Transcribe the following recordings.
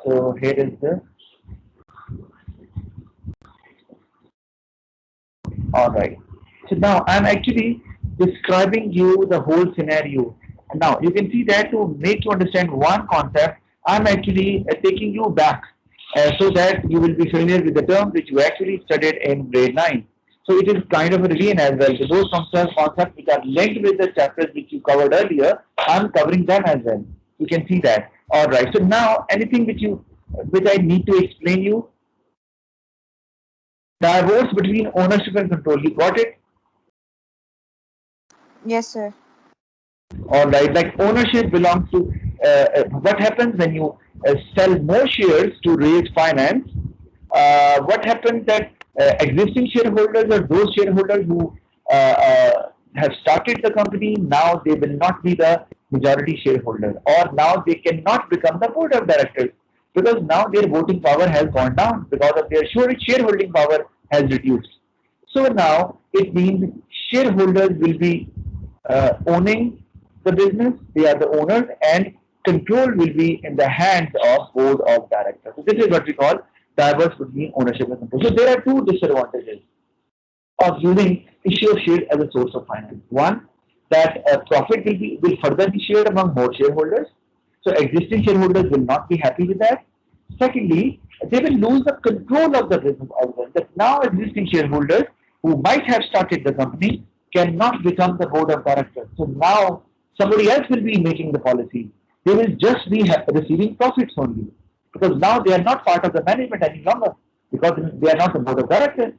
So here is the, all right. So now I'm actually describing you the whole scenario. And now you can see that to make you understand one concept, I'm actually taking you back so that you will be familiar with the terms which you actually studied in grade 9. So it is kind of a revision as well. So those concepts which are linked with the chapters which you covered earlier, I'm covering them as well. You can see that. All right. So now anything which I need to explain you, divorce between ownership and control. You got it? Yes, sir. All right, like ownership belongs to what happens when you sell more shares to raise finance. What happens that existing shareholders or those shareholders who have started the company, now they will not be the majority shareholder, or now they cannot become the board of directors because now their voting power has gone down because of their shareholding power has reduced. So now it means shareholders will be owning the business, they are the owners, and control will be in the hands of board of directors. So this is what we call diverse between ownership and control. So there are two disadvantages of using issue of shares as a source of finance. One, that profit will further be shared among more shareholders. So existing shareholders will not be happy with that. Secondly, they will lose the control of the business as well. That now existing shareholders who might have started the company cannot become the board of directors. So now somebody else will be making the policy. They will just be receiving profits only because now they are not part of the management any longer because they are not the board of directors.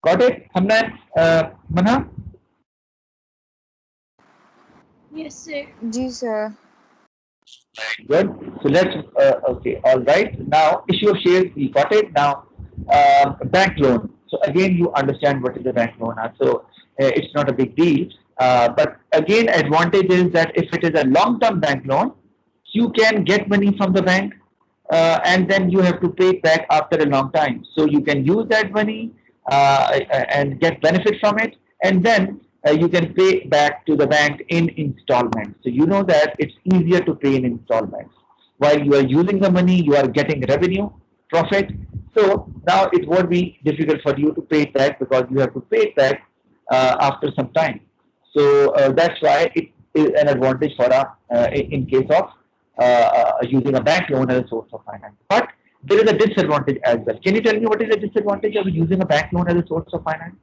Got it? हमने मना Yes, sir. Ji sir. good. So let's okay. All right. Now issue of shares we got it. Now bank loan. So again you understand what is a bank loan. So it's not a big deal. But again advantage is that if it is a long-term bank loan, you can get money from the bank and then you have to pay it back after a long time. So you can use that money and get benefit from it, and then you can pay back to the bank in installments. So you know that it's easier to pay in installments. While you are using the money, you are getting revenue, profit. So now it won't be difficult for you to pay it back because you have to pay it back after some time. So that's why it is an advantage for in case of using a bank loan as a source of finance. But there is a disadvantage as well. Can you tell me what is the disadvantage of using a bank loan as a source of finance?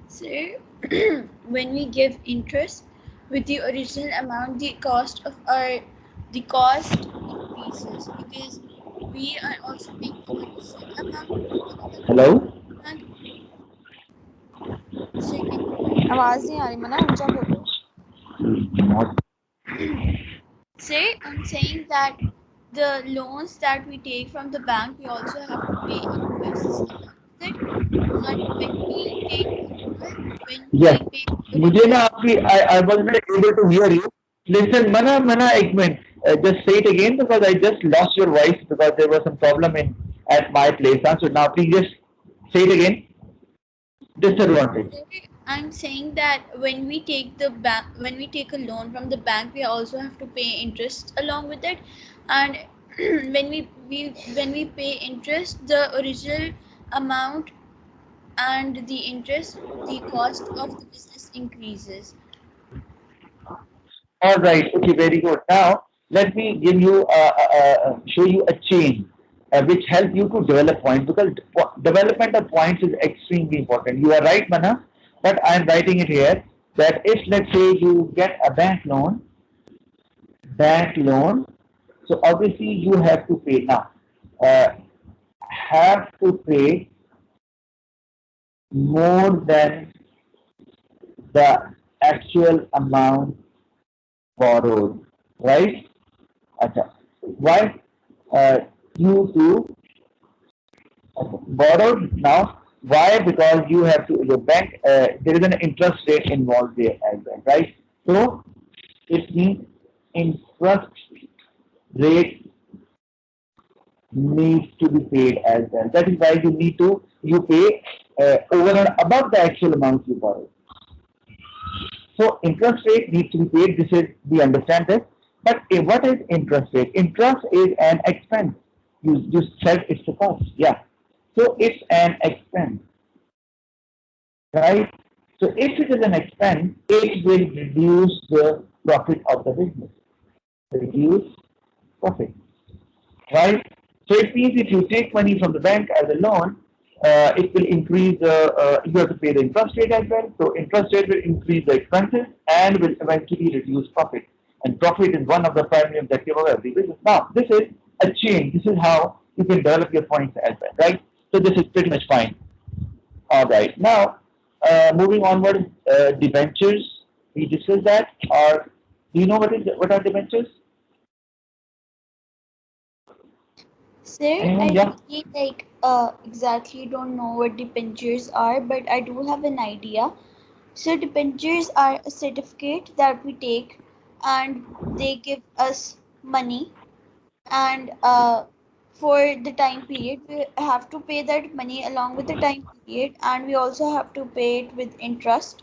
Sir, when we give interest with the original amount, the cost increases because we are also paying the additional amount from the Hello? bank. Sir, can you hear me? आवाज नहीं आ रही मना ऊंचा बोलो. Not. Sir, I'm saying that the loans that we take from the bank, we also have to pay interests along with it. And when Yes. we pay more मुझे ना interest, आपकी I was not able to hear you. Listen, mana एक minute. Just say it again because I just lost your voice because there was some problem in at my place. So now please just say it again. Disadvantage. I'm saying that when we take a loan from the bank, we also have to pay interest along with it, and when we pay interest, the original amount and the interest, the cost of the business increases. All right. Okay. Very good. Now let me give you show you a chain which help you to develop points because development of points is extremely important. You are right, Mana, but I am writing it here that if let's say you get a bank loan, so obviously you have to pay now. Uh, have to pay more than the actual amount borrowed, right? Acha. Why? Due to borrowed now. Why? Because you have to your bank. There is an interest rate involved there as well, right? So it means interest rate needs to be paid as well. That is why you pay over and above the actual amount you borrow. So interest rate needs to be paid. This is we understand this. But what is interest rate? Interest is an expense. You said it's a cost. Yeah. So it's an expense, right? So if it is an expense, it will reduce the profit of the business. Reduce profit, right? So it means if you take money from the bank as a loan, it will increase. You have to pay the interest rate as well. So interest rate will increase the expenses and will eventually reduce profit. And profit is one of the primary objectives of every business. Now, this is a chain. This is how you can develop your points as well, right? So this is pretty much fine. All right. Now, moving onward, debentures. We discussed that. Or do you know what are debentures? Sir, Anyone? I Yeah. really exactly don't know what debentures are, but I do have an idea. So debentures are a certificate that we take, and they give us money, and for the time period we have to pay that money along with the time period, and we also have to pay it with interest.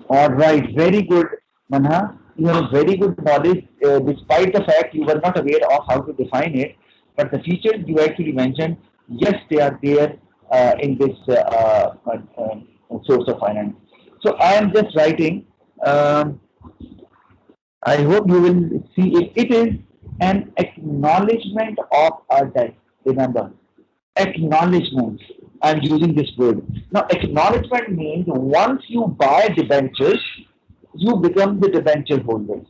All right, very good, Manha. You have a very good knowledge, despite the fact you were not aware of how to define it. But the features you actually mentioned, yes, they are there in this source of finance. So I am just writing. Um, I hope you will see it. It is an acknowledgement of our debt. Remember, acknowledgement. I'm using this word. Now, acknowledgement means once you buy debentures, you become the debenture holders.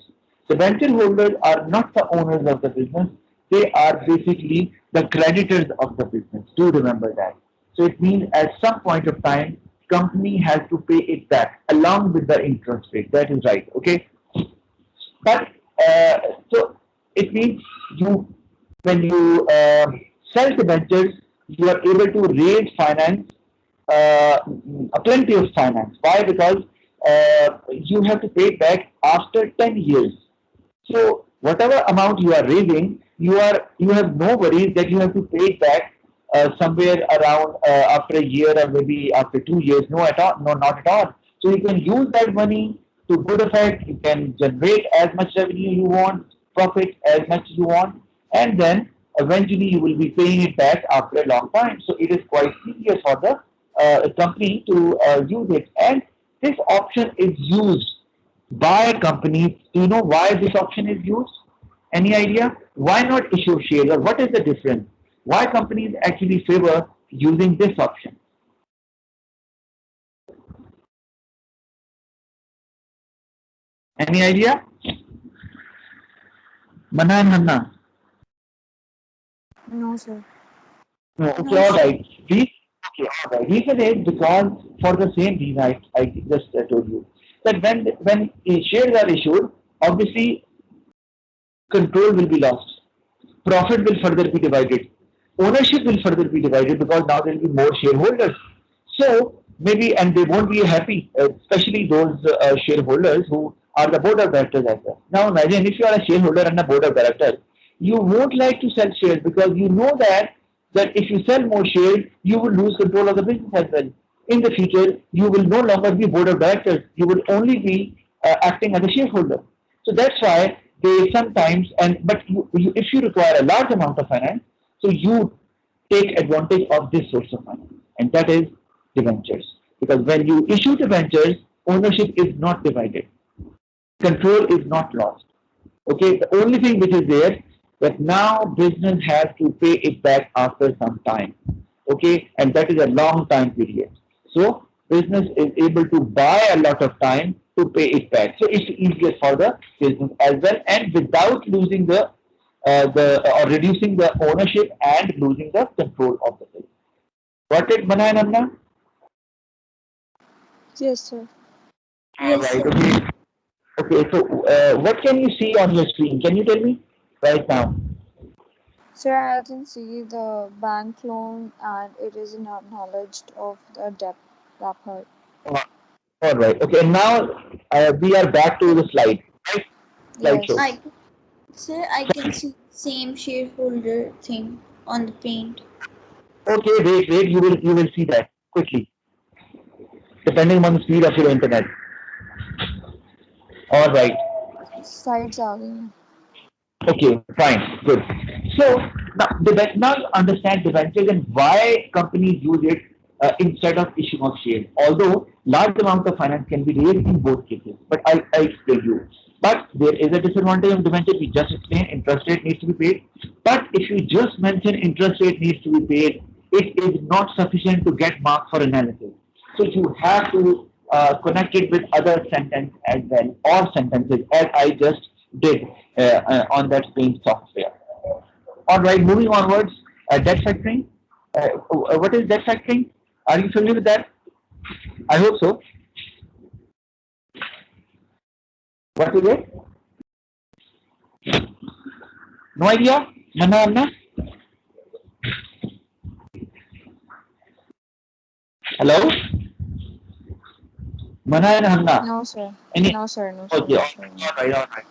Debenture holders are not the owners of the business, they are basically the creditors of the business. Do remember that. So it means at some point of time, company has to pay it back along with the interest rate. That is right. Okay. But uh, so it means you when you sell debentures, you are able to raise finance, plenty of finance. Why? Because you have to pay it back after 10 years. So whatever amount you are raising, you have no worries that you have to pay it back somewhere around after a year or maybe after 2 years. No, at all. No, not at all. So you can use that money to good effect. You can generate as much revenue you want, profit as much as you want, and then eventually you will be paying it back after a long time. So it is quite easier for the company to use it, and this option is used by companies. Do you know why this option is used? Any idea? Why not issue shares, or what is the difference? Why companies actually favor using this option? Any idea? Mana and Hanna? No, sir. No. Okay, No, all sir. right. Okay, all right. Reason is because for the same reason I just told you that when shares are issued, obviously control will be lost. Profit will further be divided. Ownership will further be divided because now there will be more shareholders. So maybe, and they won't be happy, especially those shareholders who are the board of directors as well. Now imagine if you are a shareholder and a board of directors, you won't like to sell shares because you know that if you sell more shares, you will lose control of the business as well. In the future, you will no longer be board of directors. You will only be acting as a shareholder. So that's why they sometimes, and but if you require a large amount of finance, so you take advantage of this source of finance, and that is debentures. Because when you issue debentures, ownership is not divided, control is not lost. Okay, the only thing which is there that now business has to pay it back after some time. Okay, and that is a long time period. So business is able to buy a lot of time to pay it back. So it's easier for the business as well, and without losing the or reducing the ownership and losing the control of the business. Got it, Mana and Anna? Yes, sir. All Yes, right. sir. Okay. Okay. So what can you see on your screen? Can you tell me right now? Sir, I can see the bank loan and it is acknowledged of the debt wrapper. All right. Okay. Now we are back to the slide. Right? Slideshow. Yes. I Sir, I can see same shareholder thing on the paint. Okay. Wait. Wait. You will see that quickly, depending on the speed of your internet. All right. sides आ गई हैं. Okay, fine, good. So now you understand debentures and why companies use it instead of issuing of shares. Although large amount of finance can be raised in both cases, but I explain you. But there is a disadvantage of debentures. We just explained interest rate needs to be paid. But if you just mention interest rate needs to be paid, it is not sufficient to get marked for analysis. So you have to connect it with other sentence as well or sentences as I just did on that same software. All right, moving onwards, debt factoring. What is debt factoring? Are you familiar with that? I hope so. What is it? No idea? Mana Anna? Hello? Mana and Hanna? No, sir. Any? No, sir. No, sir. Okay, No, sir. No. all right.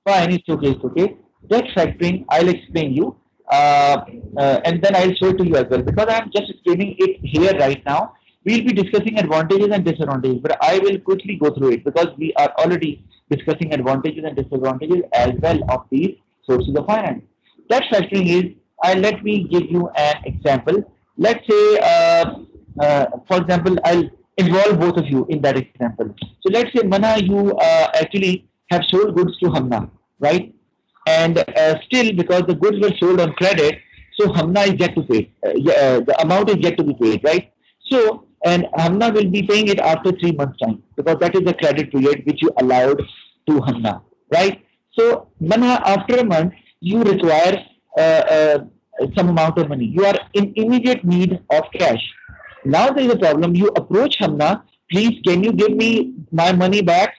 Fine, it's okay, it's okay. Debt factoring, I'll explain you, and then I'll show it to you as well. Because I'm just explaining it here right now, we'll be discussing advantages and disadvantages, but I will quickly go through it because we are already discussing advantages and disadvantages as well of these sources of finance. Debt factoring is, let me give you an example. Let's say, for example, I'll involve both of you in that example. So let's say, Mana, you actually have sold goods to Hamna, right? And still, because the goods were sold on credit, so Hamna is yet to pay. The amount is yet to be paid, right? So, and Hamna will be paying it after 3 months' time because that is the credit period which you allowed to Hamna, right? So, Mana, after a month, you require uh, uh, some amount of money. You are in immediate need of cash. Now there is a problem. You approach Hamna, please, can you give me my money back?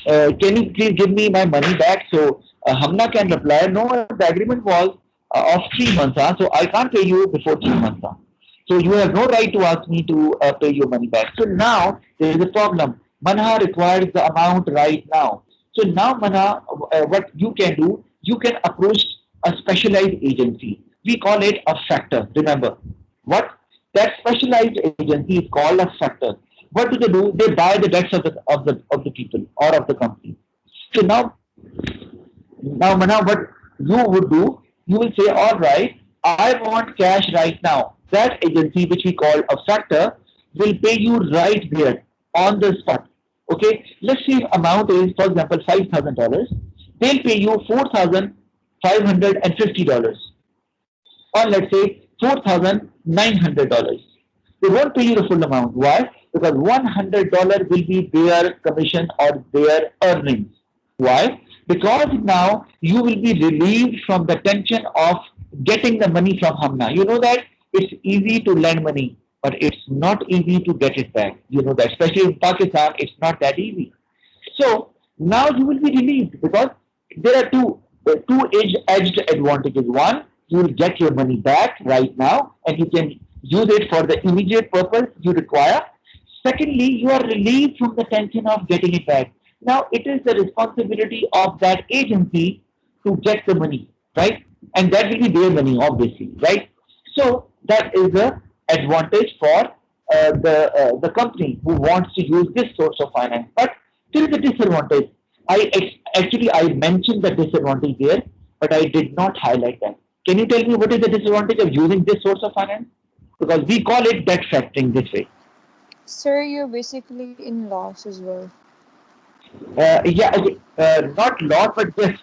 Can you please give me my money back? So Hamna can reply, no, the agreement was of 3 months, so I can't pay you before 3 months. So you have no right to ask me to pay your money back. So now there is a problem. Manha requires the amount right now. So now Manha, what you can do, you can approach a specialized agency. We call it a factor. Remember, what that specialized agency is called a factor. What do they do? They buy the debts of the people or of the company. So now Mana, what you would do, you will say, all right, I want cash right now. That agency, which we call a factor, will pay you right there on the spot. Okay, let's see if amount is, for example, $5,000. They'll pay you $4,550, or let's say $4,900. They won't pay you the full amount. Why? Because $100 will be their commission or their earnings. Why? Because now you will be relieved from the tension of getting the money from Hamna. You know that it's easy to lend money, but it's not easy to get it back. You know that, especially in Pakistan, it's not that easy. So now you will be relieved because there are two edged advantages. One, you will get your money back right now, and you can use it for the immediate purpose you require. Secondly, you are relieved from the tension of getting it back. Now, it is the responsibility of that agency to get the money, right? And that will be their money, obviously, right? So that is the advantage for the company who wants to use this source of finance. But still, the disadvantage. Actually I mentioned the disadvantage there, but I did not highlight that. Can you tell me what is the disadvantage of using this source of finance? Because we call it debt factoring this way. Sir, you're basically in loss as well. Yeah, okay, not lot, but yes,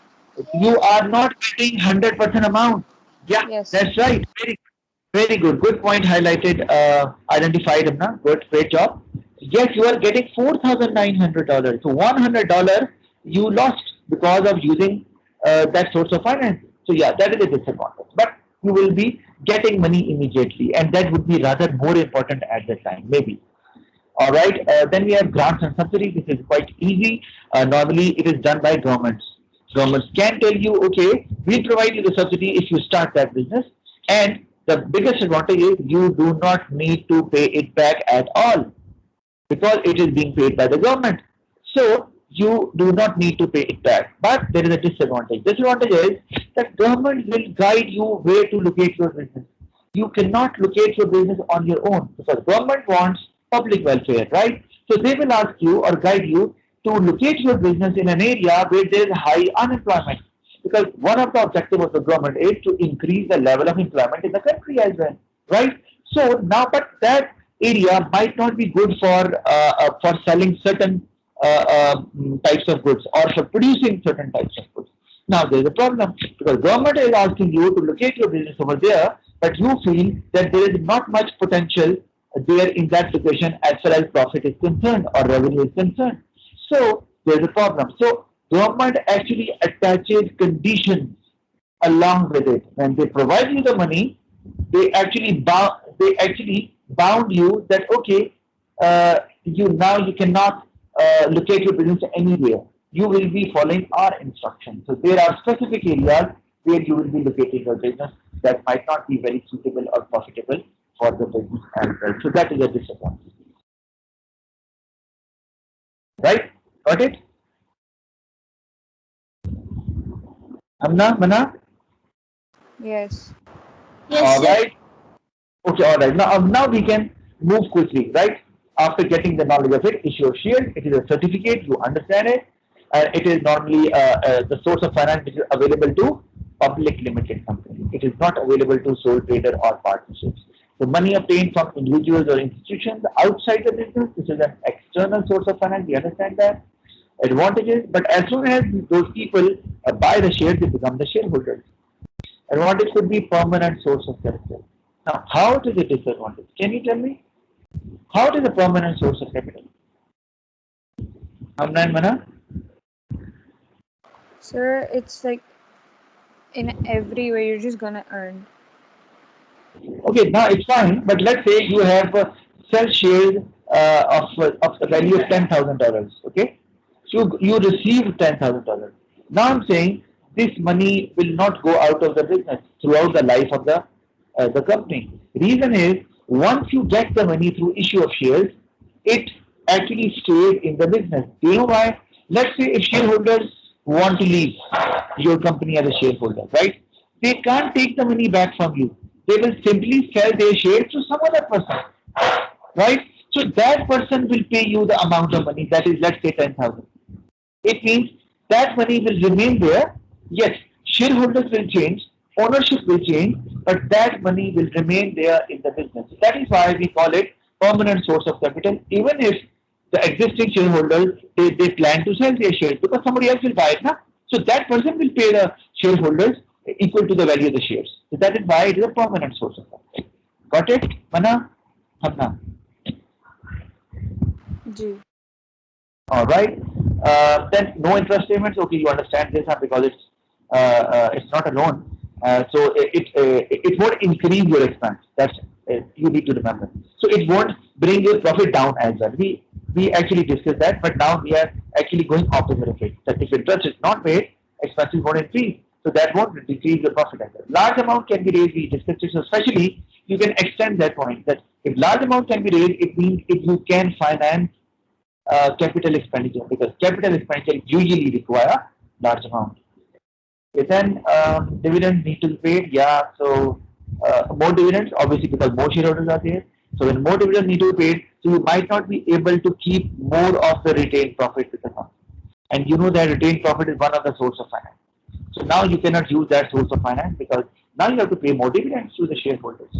you are not getting 100% amount. Yeah, Yes. that's right. Very good. Good point highlighted, identified, Amna. Good, great job. Yes, you are getting $4,900. So $100 you lost because of using that source of finance. So yeah, that is a disadvantage. But you will be getting money immediately, and that would be rather more important at the time, maybe. All right. Then we have grants and subsidies. This is quite easy. Normally, it is done by governments. Governments can tell you, okay, we'll provide you the subsidy if you start that business. And the biggest advantage is you do not need to pay it back at all because it is being paid by the government. So you do not need to pay it back. But there is a disadvantage. Disadvantage is that government will guide you where to locate your business. You cannot locate your business on your own because government wants public welfare, right? So they will ask you or guide you to locate your business in an area where there is high unemployment. Because one of the objectives of the government is to increase the level of employment in the country as well, right? So now, but that area might not be good for selling certain types of goods or for producing certain types of goods. Now there is a problem because government is asking you to locate your business over there, but you feel that there is not much potential there in that location as far as profit is concerned or revenue is concerned. So there is a problem. So government actually attaches conditions along with it. When they provide you the money, they actually bound you that okay, you cannot locate your business anywhere. You will be following our instructions. So there are specific areas where you will be locating your business that might not be very suitable or profitable for the business as well. So that is a disadvantage. Right? Got it? Amna, Mana? Yes. Yes, All sir. right. Okay, all right. Now we can move quickly, right? After getting the knowledge of it, issue of shares. It is a certificate. You understand it, and it is normally the source of finance which is available to public limited company. It is not available to sole trader or partnerships. The money obtained from individuals or institutions outside the business. This is an external source of finance. We understand that advantages, but as soon as those people buy the shares, they become the shareholders. Advantage could be permanent source of capital. Now, how it is a disadvantage? Can you tell me? How it is a permanent source of capital? Hamna and Mana? Sir, it's like in every way you're just gonna earn. Okay, now it's fine, but let's say you have sell shares of the value of $10,000. Okay, so you receive $10,000. Now I'm saying this money will not go out of the business throughout the life of the company. Reason is once you get the money through issue of shares, it actually stays in the business. Do you know why? Let's say if shareholders want to leave your company as a shareholder, right? They can't take the money back from you. They will simply sell their shares to some other person, right? So that person will pay you the amount of money that is, let's say, 10,000. It means that money will remain there. Yes, shareholders will change, ownership will change, but that money will remain there in the business. That is why we call it permanent source of capital, even if the existing shareholders they plan to sell their shares because somebody else will buy it now. So that person will pay the shareholders equal to the value of the shares. So that is why it is a permanent source of capital. Got it? Mana? Hamna. G. All right. Then no interest payments. Okay, you understand this because it's not a loan. So it won't increase your expense. That's you need to remember. So it won't bring your profit down as well. We actually discussed that, but now we are actually going opposite of it. That if interest is not paid, expenses won't increase. So that won't decrease the profit as well. Large amount can be raised. We discussed it. So especially you can extend that point that if large amount can be raised, it means if you can finance capital expenditure because capital expenditure usually require large amount. Okay, then dividends need to be paid. Yeah, so more dividends obviously because more shareholders are there. So when more dividends need to be paid, so you might not be able to keep more of the retained profit with the company. And you know that retained profit is one of the source of finance. So now you cannot use that source of finance because now you have to pay more dividends to the shareholders.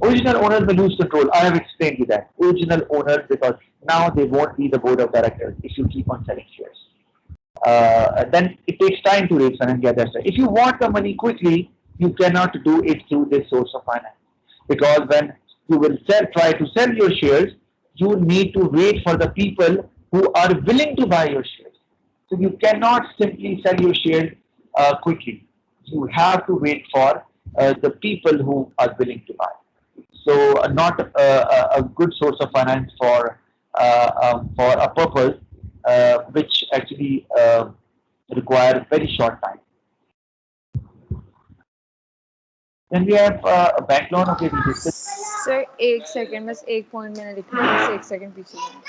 Original owners will lose control. I have explained you that. Original owners because now they won't be the board of directors if you keep on selling shares. Then it takes time to raise finance. Yeah, that's right. If you want the money quickly, you cannot do it through this source of finance because when you will try to sell your shares, you need to wait for the people who are willing to buy your shares. So you cannot simply sell your shares quickly. You have to wait for the people who are willing to buy. So not a good source of finance for a purpose which actually require very short time. Then we have a bank loan. Okay, we discussed. Sir एक second बस एक point मैंने लिखना है बस एक second पीछे जाना।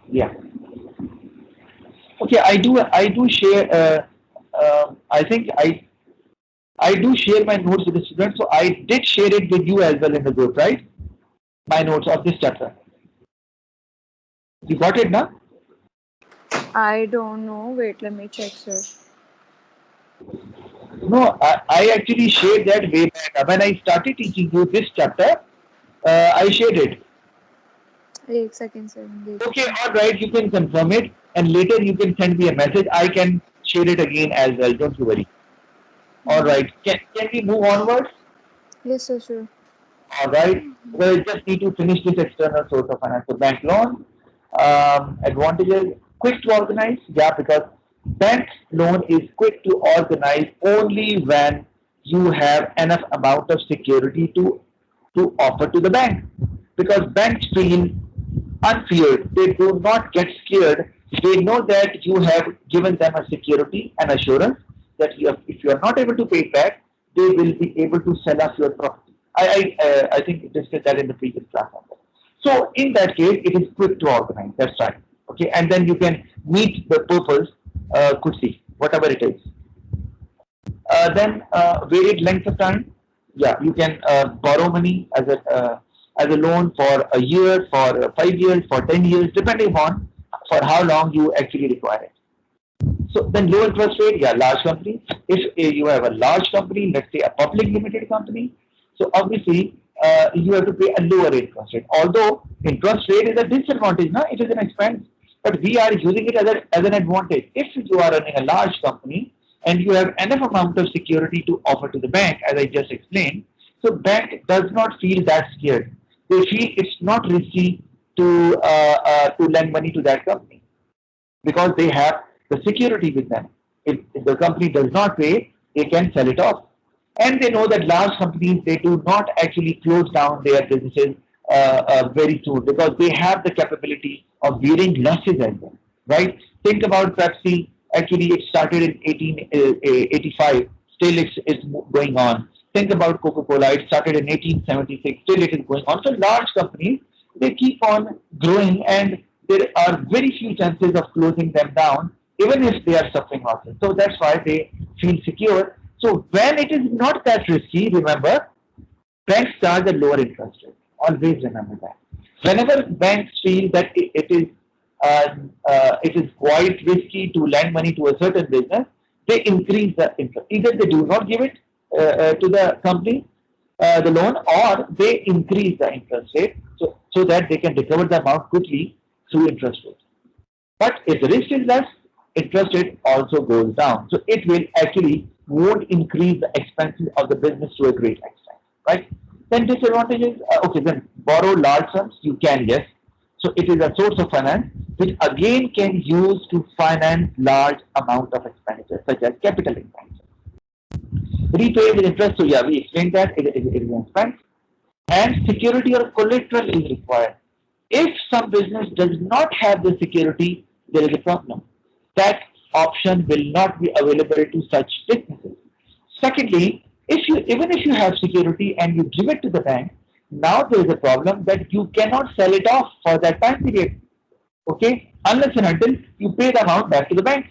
Yeah. Okay, I do share. I think I do share my notes with the students. So I did share it with you as well in the group, right? My notes of this chapter. You got it now? I don't know. Wait, let me check, sir. No, I actually shared that way back. When I started teaching you this chapter, I shared it. एक second, sir. Okay, देखते. all right, you can confirm it, and later you can send me a message. I can share it again as well. Don't you worry. All right, can we move onwards? Yes, sir, sure. All right. Well, just need to finish this external source of finance. So bank loan, advantages, quick to organize. Yeah, because bank loan is quick to organize only when you have enough amount of security to offer to the bank. Because banks feel unfeared. They do not get scared. They know that you have given them a security and assurance that if you are not able to pay it back, they will be able to sell off your property. I think we discussed that in the previous class. So in that case, it is quick to organize. That's right. Okay, and then you can meet the purpose quickly, whatever it is. Then varied length of time. Yeah, you can borrow money as a loan for a year, for 5 years, for 10 years, depending upon for how long you actually require it. So then low interest rate, yeah, large company. If you have a large company, let's say a public limited company, so obviously you have to pay a lower interest rate. Although interest rate is a disadvantage, no, it is an expense, but we are using it as an advantage. If you are running a large company and you have enough amount of security to offer to the bank, as I just explained, so bank does not feel that scared. They feel it's not risky to lend money to that company because they have the security with them. If the company does not pay, they can sell it off. And they know that large companies, they do not actually close down their businesses very soon because they have the capability of bearing losses as well, right? Think about Pepsi. Actually, it started in 1885. Still, it's going on. Think about Coca-Cola. It started in 1876. Still, it is going on. So large companies, they keep on growing, and there are very few chances of closing them down, even if they are suffering losses. So that's why they feel secure. So when it is not that risky, remember, banks charge a lower interest rate. Always remember that. Whenever banks feel that it is quite risky to lend money to a certain business, they increase the interest. Either they do not give it to the company, the loan, or they increase the interest rate so that they can recover the amount quickly through interest rate. But if the risk is less, interest rate also goes down. So it will actually won't increase the expenses of the business to a great extent, right? Then disadvantages, okay, then borrow large sums, you can, yes. So it is a source of finance which again can use to finance large amount of expenditure such as capital expenditure. Repay with interest, so yeah, we explained that it is an expense. And security or collateral is required. If some business does not have the security, there is a problem. That option will not be available to such businesses. Secondly, if you even if you have security and you give it to the bank, now there is a problem that you cannot sell it off for that time period. Okay, unless and until you pay the amount back to the bank.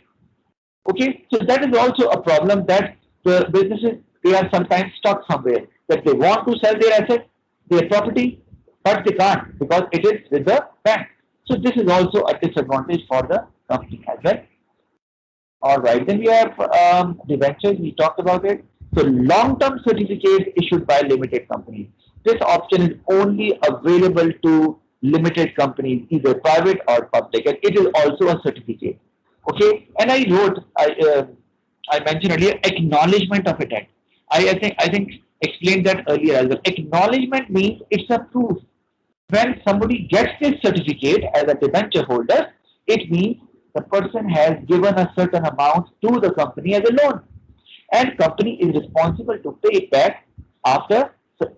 Okay, so that is also a problem that the businesses they are sometimes stuck somewhere that they want to sell their asset, their property, but they can't because it is with the bank. So this is also a disadvantage for the company as well. All right, then we have debentures. We talked about it. So long-term certificates issued by limited companies. This option is only available to limited companies, either private or public, and it is also a certificate. Okay, and I mentioned earlier acknowledgement of a debt. I think explained that earlier as well. Acknowledgement means it's a proof. When somebody gets this certificate as a debenture holder, it means the person has given a certain amount to the company as a loan, and company is responsible to pay it back after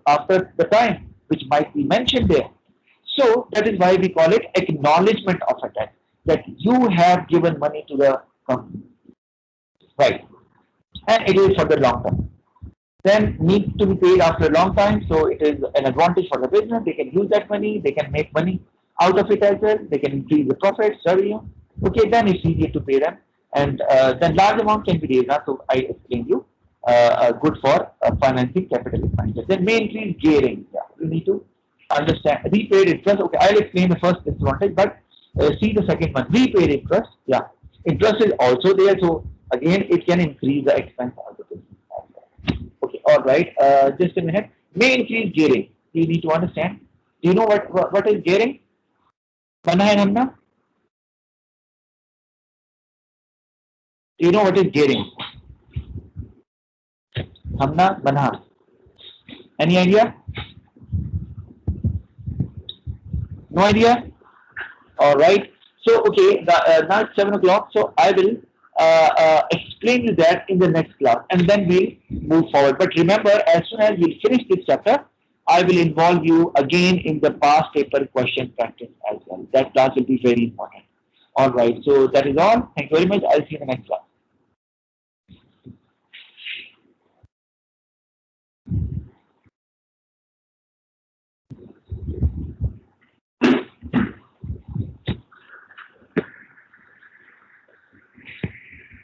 after the time which might be mentioned there. So that is why we call it acknowledgement of a debt that you have given money to the company, right? And it is for the long term. Then needs to be paid after a long time. So it is an advantage for the business. They can use that money. They can make money out of it as well. They can increase the profits, revenue. Okay, then it's easier to pay them. And then large amount can be raised. So I explained you. Good for financing capital expenditure. Then may increase gearing. Yeah, we need to understand repaid interest. Okay, I'll explain the first disadvantage, but See the second one, repaid interest. Yeah, interest is also there. So again, it can increase the expense of the business. Okay, all right. Just a minute. May increase gearing. You need to understand. Do you know what is gearing? Mana and Hamna? Do you know what is gearing? Hamna, Mana. Any idea? No idea? All right. So, okay, now it's 7 o'clock. So, I will explain you that in the next class and then we'll move forward. But remember, as soon as we finish this chapter, I will involve you again in the past paper question practice as well. That class will be very important. All right. So, that is all. Thank you very much. I'll see you in the next class.